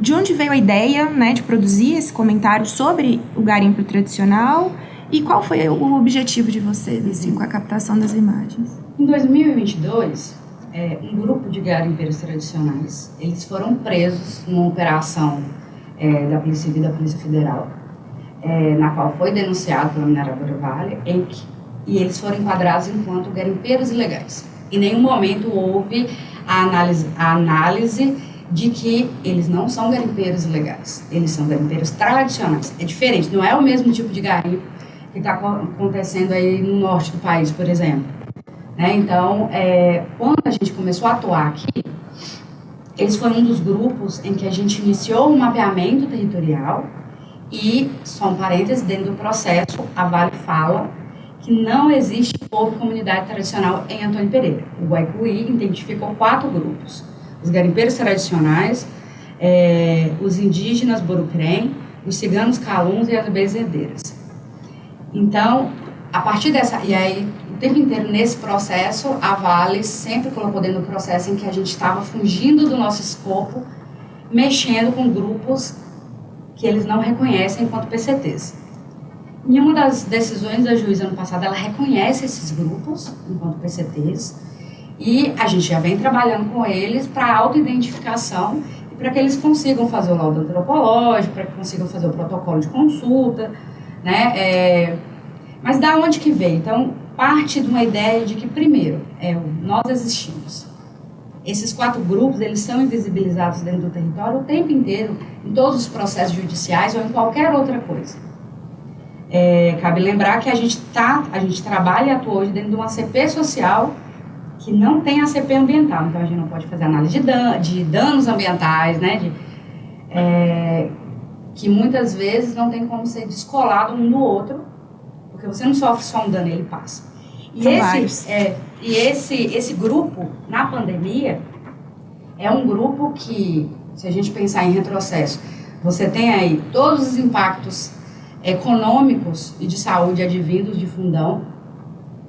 de onde veio a ideia, né, de produzir esse comentário sobre o garimpo tradicional e qual foi o objetivo de vocês assim, com a captação das imagens? Em 2022, um grupo de garimpeiros tradicionais, eles foram presos numa operação da Polícia Civil e da Polícia Federal, na qual foi denunciado pela mineradora Vale, e eles foram enquadrados enquanto garimpeiros ilegais. Em nenhum momento houve a análise de que eles não são garimpeiros ilegais, eles são garimpeiros tradicionais. É diferente, não é o mesmo tipo de garimpo que está acontecendo aí no norte do país, por exemplo. Então, quando a gente começou a atuar aqui, eles foram um dos grupos em que a gente iniciou um mapeamento territorial e, só um parênteses, dentro do processo, a Vale fala que não existe povo e comunidade tradicional em Antônio Pereira. O Guaicuí identificou 4 grupos: os garimpeiros tradicionais, os indígenas Borucrém, os ciganos Caluns e as bezedeiras. Então, a partir dessa... E aí, o tempo inteiro nesse processo, a Vale sempre colocou dentro do processo em que a gente estava fugindo do nosso escopo, mexendo com grupos que eles não reconhecem enquanto PCTs. Em uma das decisões da juíza ano passado, ela reconhece esses grupos enquanto PCTs e a gente já vem trabalhando com eles para autoidentificação e para que eles consigam fazer o laudo antropológico, para que consigam fazer o protocolo de consulta, né? Mas da onde que veio? Então, parte de uma ideia de que, primeiro, nós existimos. Esses 4 grupos, eles são invisibilizados dentro do território o tempo inteiro, em todos os processos judiciais ou em qualquer outra coisa. Cabe lembrar que a gente trabalha e atua hoje dentro de uma CP social que não tem a CP ambiental, então a gente não pode fazer análise de danos ambientais, né, que muitas vezes não tem como ser descolado um do outro, porque você não sofre só um dano, ele passa. E esse grupo, na pandemia, é um grupo que, se a gente pensar em retrocesso, você tem aí todos os impactos econômicos e de saúde advindos de Fundão,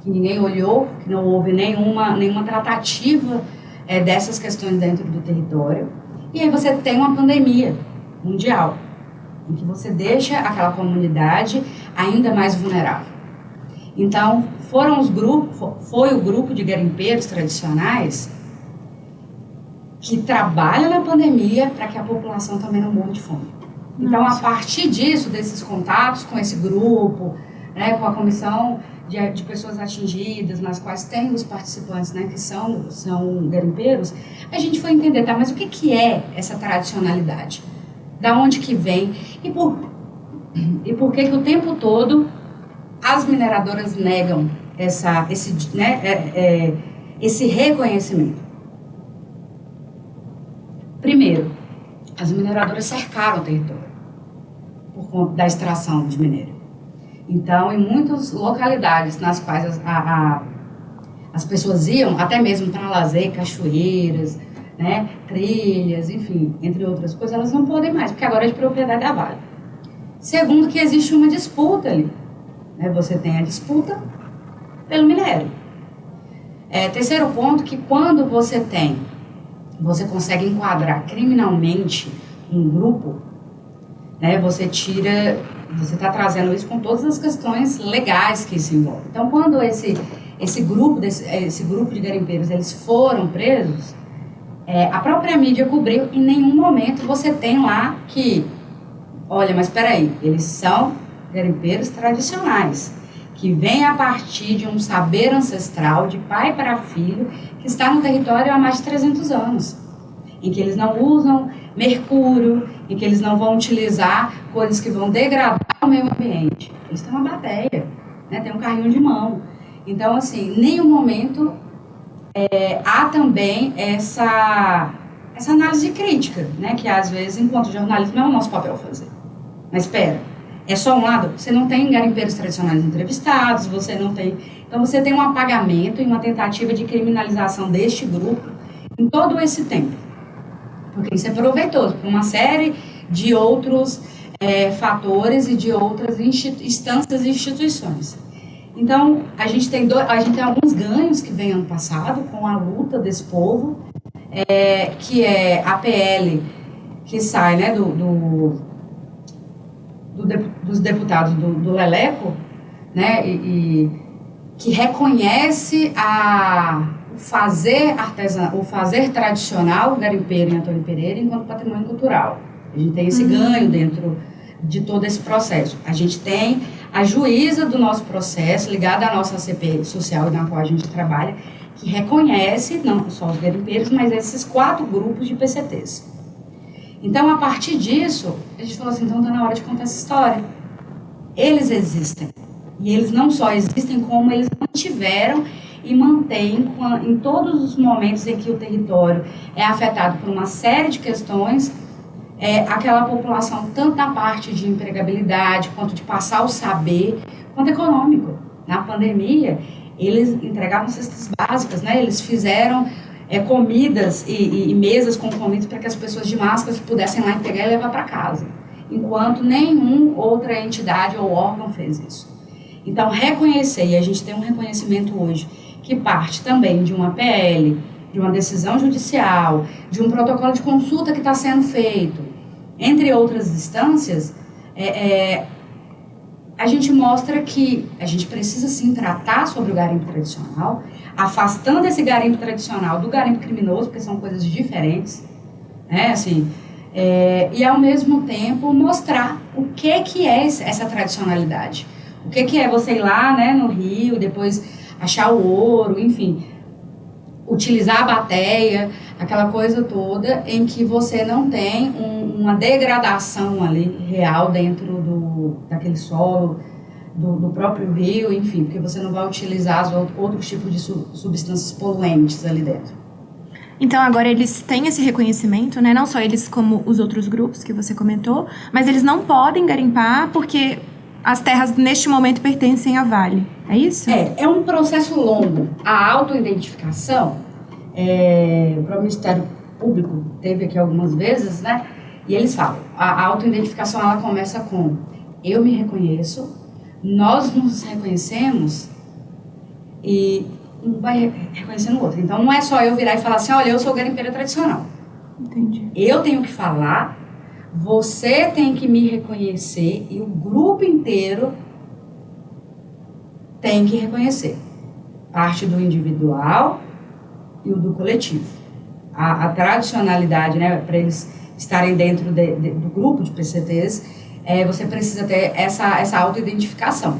que ninguém olhou, que não houve nenhuma tratativa dessas questões dentro do território. E aí você tem uma pandemia mundial, em que você deixa aquela comunidade ainda mais vulnerável. Então, foi o grupo de garimpeiros tradicionais que trabalha na pandemia para que a população também não morra de fome. Então, a partir disso, desses contatos com esse grupo, né, com a comissão de pessoas atingidas, nas quais tem os participantes, né, que são garimpeiros, a gente foi entender, tá, mas o que é essa tradicionalidade? Da onde que vem? E por que o tempo todo as mineradoras negam esse reconhecimento? Primeiro, as mineradoras cercaram o território por conta da extração de minério. Então, em muitas localidades nas quais as pessoas iam, até mesmo para lazer, cachoeiras, né, trilhas, enfim, entre outras coisas, elas não podem mais, porque agora é de propriedade da Vale. Segundo, que existe uma disputa ali. Né, você tem a disputa pelo minério. Terceiro ponto, que quando você consegue enquadrar criminalmente um grupo, né, você está trazendo isso com todas as questões legais que isso envolve. Então, quando esse grupo de garimpeiros eles foram presos, a própria mídia cobriu, em nenhum momento você tem lá que, olha, mas espera aí, eles são garimpeiros tradicionais, que vêm a partir de um saber ancestral, de pai para filho, que está no território há mais de 300 anos, em que eles não usam mercúrio, em que eles não vão utilizar coisas que vão degradar o meio ambiente. Eles têm uma bateia, né, tem um carrinho de mão. Então, assim, em nenhum momento há também essa análise crítica, né, que às vezes, enquanto jornalismo, é o nosso papel fazer. Mas espera, é só um lado? Você não tem garimpeiros tradicionais entrevistados, você não tem... Então, você tem um apagamento e uma tentativa de criminalização deste grupo em todo esse tempo. Porque isso é proveitoso para uma série de outros fatores e de outras instâncias e instituições. Então, a gente tem alguns ganhos que vem ano passado com a luta desse povo, que é a PL, que sai, né, dos deputados do Leleco, né, e que reconhece o fazer tradicional garimpeiro em Antônio Pereira enquanto patrimônio cultural. A gente tem esse ganho dentro de todo esse processo. A gente tem a juíza do nosso processo, ligada à nossa CP social na qual a gente trabalha, que reconhece não só os garimpeiros, mas esses 4 grupos de PCTs. Então, a partir disso, a gente falou assim, então está na hora de contar essa história. Eles existem. E eles não só existem, como eles mantiveram e mantêm em todos os momentos em que o território é afetado por uma série de questões, aquela população, tanto na parte de empregabilidade, quanto de passar o saber, quanto econômico. Na pandemia, eles entregavam cestas básicas, né? Eles fizeram comidas e mesas com comidas para que as pessoas de máscaras pudessem lá pegar e levar para casa, enquanto nenhuma outra entidade ou órgão fez isso. Então, reconhecer, e a gente tem um reconhecimento hoje, que parte também de uma PL, de uma decisão judicial, de um protocolo de consulta que está sendo feito, entre outras instâncias, a gente mostra que a gente precisa sim tratar sobre o garimpo tradicional, afastando esse garimpo tradicional do garimpo criminoso, porque são coisas diferentes, né, assim, e ao mesmo tempo mostrar o que é essa tradicionalidade, o que é você ir lá, né, no Rio, depois achar o ouro, enfim, utilizar a bateia, aquela coisa toda em que você não tem uma degradação ali real dentro daquele solo, do próprio rio, enfim, porque você não vai utilizar outros tipos de substâncias poluentes ali dentro. Então, agora eles têm esse reconhecimento, né? Não só eles como os outros grupos que você comentou, mas eles não podem garimpar porque as terras, neste momento, pertencem à Vale. É isso? É um processo longo. A autoidentificação, o próprio Ministério Público teve aqui algumas vezes, né? E eles falam, a autoidentificação, ela começa com eu me reconheço, nós nos reconhecemos e um vai reconhecendo o outro. Então, não é só eu virar e falar assim, olha, eu sou garimpeira tradicional. Entendi. Eu tenho que falar, você tem que me reconhecer e o grupo inteiro tem que reconhecer. Parte do individual e o do coletivo. A tradicionalidade, né, para eles estarem dentro do grupo de PCTs, você precisa ter essa autoidentificação.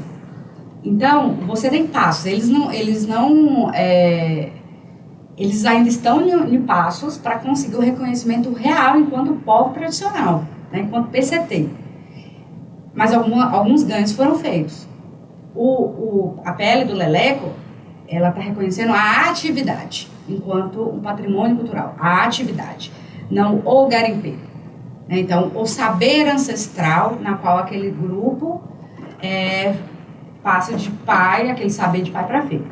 Então, você tem passos. Eles ainda estão em passos para conseguir o reconhecimento real enquanto povo tradicional, né, enquanto PCT. Mas alguns ganhos foram feitos. A PL do Leleco, ela está reconhecendo a atividade enquanto um patrimônio cultural, a atividade, não o garimpeiro. Então, o saber ancestral na qual aquele grupo passa de pai, aquele saber de pai para filho.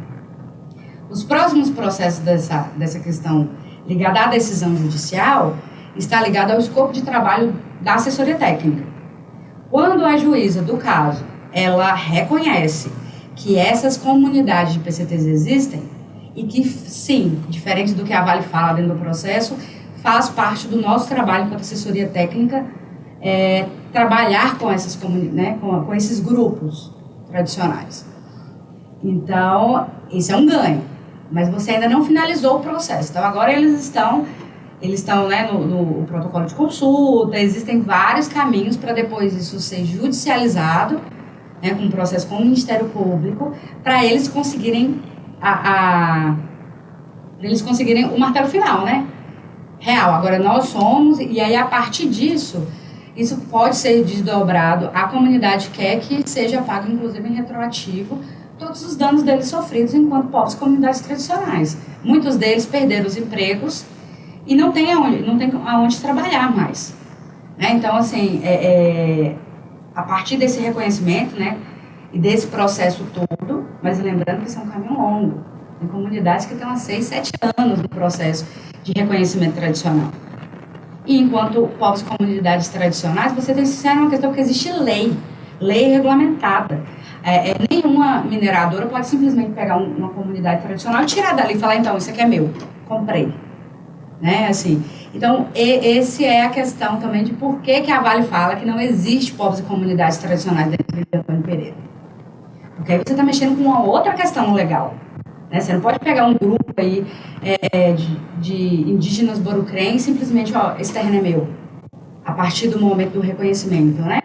Os próximos processos dessa questão ligada à decisão judicial está ligado ao escopo de trabalho da assessoria técnica. Quando a juíza do caso, ela reconhece que essas comunidades de PCTs existem e que, sim, diferente do que a Vale fala dentro do processo, faz parte do nosso trabalho enquanto assessoria técnica, trabalhar com essas comunidades, né, com esses grupos tradicionais. Então, esse é um ganho, mas você ainda não finalizou o processo. Então, agora eles estão né, no protocolo de consulta, existem vários caminhos para depois isso ser judicializado, né, com um processo com o Ministério Público, para eles conseguirem o martelo final, né? Real. Agora nós somos, e aí a partir disso, isso pode ser desdobrado. A comunidade quer que seja pago, inclusive em retroativo, todos os danos deles sofridos enquanto povos e comunidades tradicionais. Muitos deles perderam os empregos e não tem aonde trabalhar mais. Né? Então, assim, a partir desse reconhecimento, né, e desse processo todo, mas lembrando que isso é um caminho longo. Tem comunidades que estão há 6, 7 anos no processo de reconhecimento tradicional. E enquanto povos e comunidades tradicionais, você tem uma questão que existe lei regulamentada. Nenhuma mineradora pode simplesmente pegar uma comunidade tradicional e tirar dali e falar, então, isso aqui é meu, comprei. Né? Assim, Então, esse é a questão também de por que a Vale fala que não existe povos e comunidades tradicionais dentro de Antônio Pereira. Porque aí você está mexendo com uma outra questão legal. Né? Você não pode pegar um grupo aí de indígenas borucrém e simplesmente, ó, esse terreno é meu. A partir do momento do reconhecimento, né?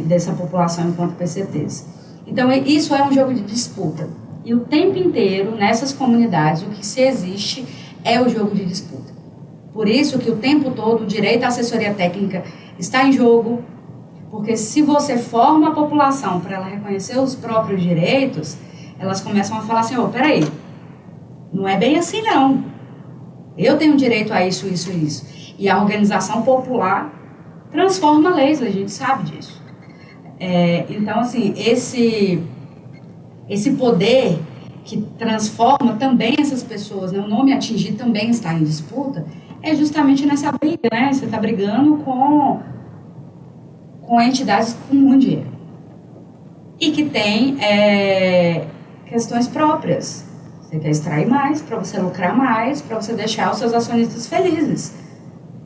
Dessa população enquanto PCTs. Então, isso é um jogo de disputa. E o tempo inteiro, nessas comunidades, o que se existe é o jogo de disputa. Por isso que o tempo todo o direito à assessoria técnica está em jogo, porque se você forma a população para ela reconhecer os próprios direitos, elas começam a falar assim, peraí, não é bem assim não. Eu tenho direito a isso, isso e isso. E a organização popular transforma leis, a gente sabe disso. Então, assim, esse poder que transforma também essas pessoas, né, o nome atingir também está em disputa, é justamente nessa briga, né? Você está brigando com entidades com muito dinheiro. E que tem questões próprias. Você quer extrair mais, para você lucrar mais, para você deixar os seus acionistas felizes.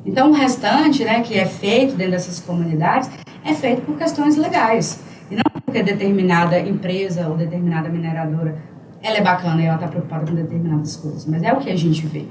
Então, o restante, né, que é feito dentro dessas comunidades, é feito por questões legais. E não porque determinada empresa ou determinada mineradora ela é bacana e ela está preocupada com determinadas coisas. Mas é o que a gente vê.